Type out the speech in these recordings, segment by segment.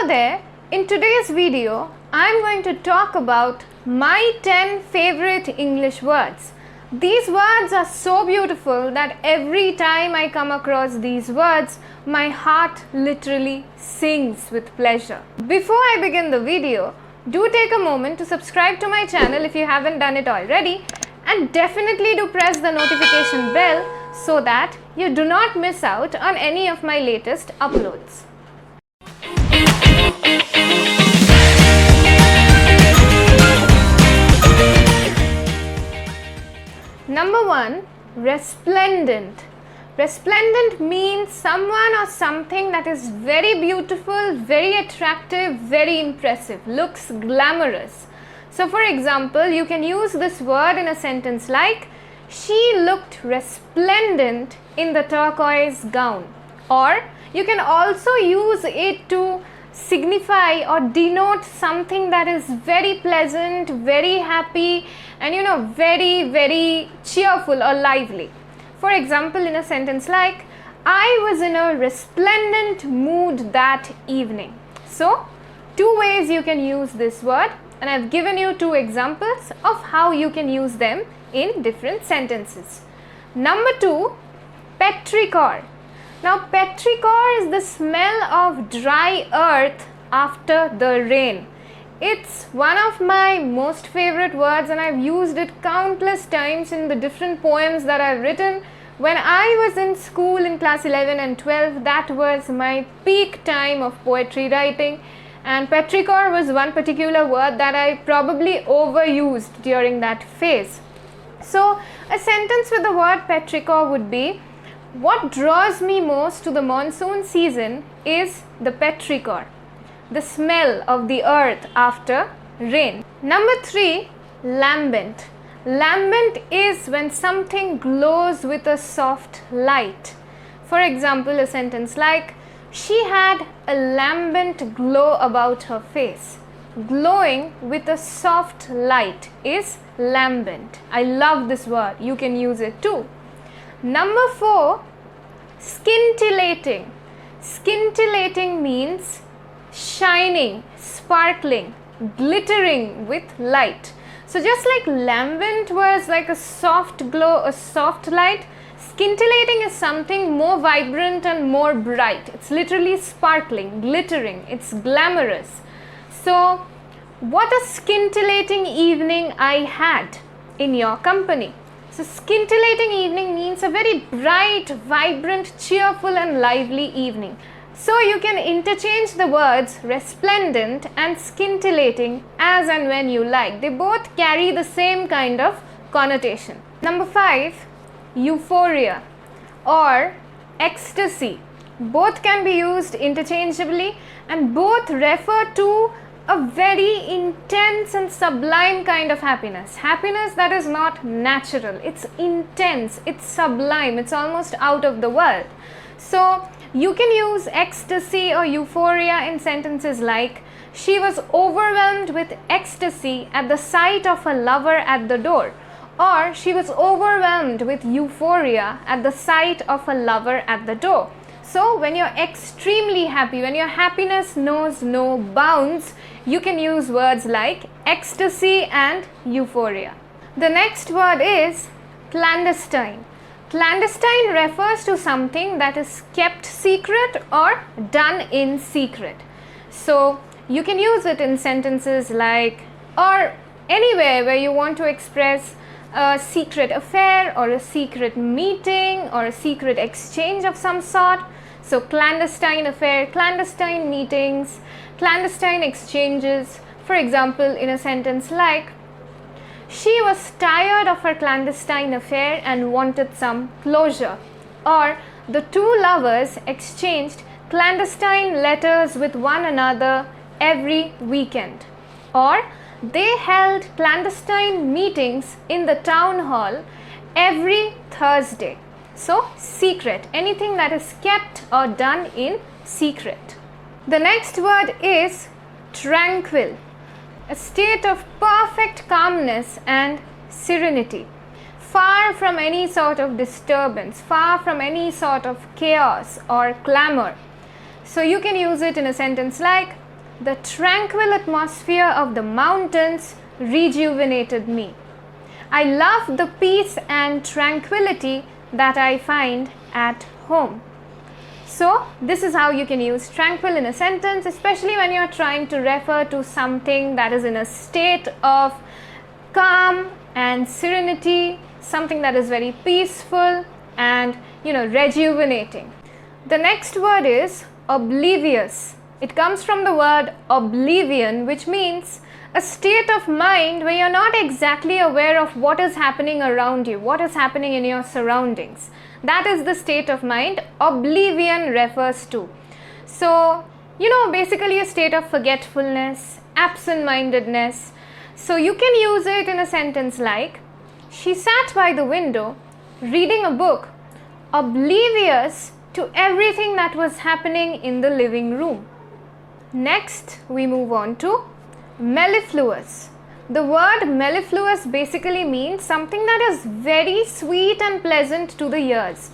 Hello there, in today's video I am going to talk about my 10 favorite English words. These words are so beautiful that every time I come across these words, my heart literally sings with pleasure. Before I begin the video, do take a moment to subscribe to my channel if you haven't done it already, and definitely do press the notification bell so that you do not miss out on any of my latest uploads. Number 1, resplendent. Resplendent means someone or something that is very beautiful, very attractive, very impressive, looks glamorous. So for example, you can use this word in a sentence like, she looked resplendent in the turquoise gown. Or you can also use it to signify or denote something that is very pleasant, very happy, and very cheerful or lively. For example, in a sentence like, I was in a resplendent mood that evening. So, two ways you can use this word, and I've given you two examples of how you can use them in different sentences. Number 2, petrichor. Now, petrichor is the smell of dry earth after the rain. It's one of my most favorite words, and I've used it countless times in the different poems that I've written. When I was in school in class 11 and 12, that was my peak time of poetry writing, and petrichor was one particular word that I probably overused during that phase. So, a sentence with the word petrichor would be, what draws me most to the monsoon season is the petrichor, the smell of the earth after rain. Number 3, lambent. Lambent is when something glows with a soft light. For example, a sentence like, she had a lambent glow about her face. Glowing with a soft light is lambent. I love this word. You can use it too. Number 4, scintillating. Scintillating means shining, sparkling, glittering with light. So just like lambent was like a soft glow, a soft light, scintillating is something more vibrant and more bright. It's literally sparkling, glittering, it's glamorous. So, what a scintillating evening I had in your company. So, scintillating evening means a very bright, vibrant, cheerful and lively evening. So, you can interchange the words resplendent and scintillating as and when you like. They both carry the same kind of connotation. Number 5, euphoria or ecstasy. Both can be used interchangeably and both refer to a very intense and sublime kind of happiness. Happiness that is not natural. It's intense, it's sublime, it's almost out of the world. So, you can use ecstasy or euphoria in sentences like, she was overwhelmed with ecstasy at the sight of a lover at the door. Or, she was overwhelmed with euphoria at the sight of a lover at the door. So, when you're extremely happy, when your happiness knows no bounds, you can use words like ecstasy and euphoria. The next word is clandestine. Clandestine refers to something that is kept secret or done in secret. So, you can use it in sentences like, or anywhere where you want to express a secret affair or a secret meeting or a secret exchange of some sort. So, clandestine affair, clandestine meetings, clandestine exchanges. For example, in a sentence like, she was tired of her clandestine affair and wanted some closure. Or, the two lovers exchanged clandestine letters with one another every weekend. Or, they held clandestine meetings in the town hall every Thursday. So, secret, anything that is kept or done in secret. The next word is tranquil, a state of perfect calmness and serenity, far from any sort of disturbance, far from any sort of chaos or clamor. So, you can use it in a sentence like, The tranquil atmosphere of the mountains rejuvenated me. I love the peace and tranquility that I find at home. So, this is how you can use tranquil in a sentence, especially when you're trying to refer to something that is in a state of calm and serenity, something that is very peaceful and, rejuvenating. The next word is oblivious. It comes from the word oblivion, which means a state of mind where you're not exactly aware of what is happening around you, what is happening in your surroundings. That is the state of mind oblivion refers to. So, basically a state of forgetfulness, absent-mindedness. So, you can use it in a sentence like, she sat by the window reading a book, oblivious to everything that was happening in the living room. Next, we move on to mellifluous. The word mellifluous basically means something that is very sweet and pleasant to the ears.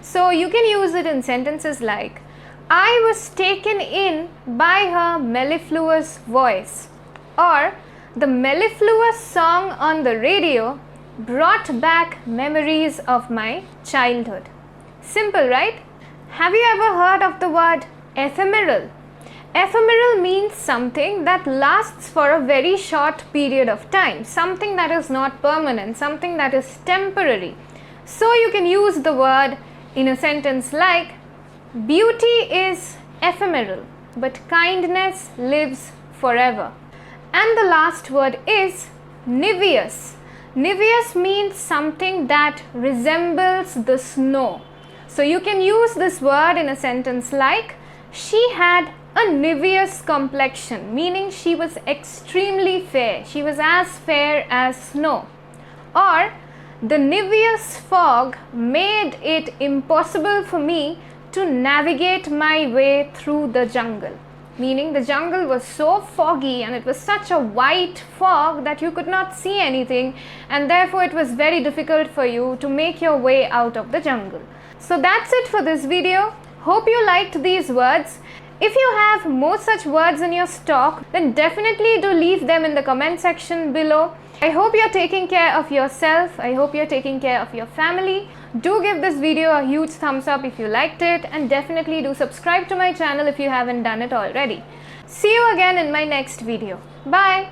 So you can use it in sentences like, I was taken in by her mellifluous voice, or the mellifluous song on the radio brought back memories of my childhood. Simple, right? Have you ever heard of the word ephemeral? Ephemeral means something that lasts for a very short period of time, something that is not permanent, something that is temporary. So you can use the word in a sentence like, beauty is ephemeral, but kindness lives forever. And the last word is Nivious. Nivious means something that resembles the snow. So you can use this word in a sentence like, she had a Nivious complexion, meaning she was extremely fair. She was as fair as snow. Or, the Nivious fog made it impossible for me to navigate my way through the jungle. Meaning the jungle was so foggy and it was such a white fog that you could not see anything, and therefore it was very difficult for you to make your way out of the jungle. So that's it for this video. Hope you liked these words. If you have more such words in your stock, then definitely do leave them in the comment section below. I hope you're taking care of yourself. I hope you're taking care of your family. Do give this video a huge thumbs up if you liked it, and definitely do subscribe to my channel if you haven't done it already. See you again in my next video. Bye.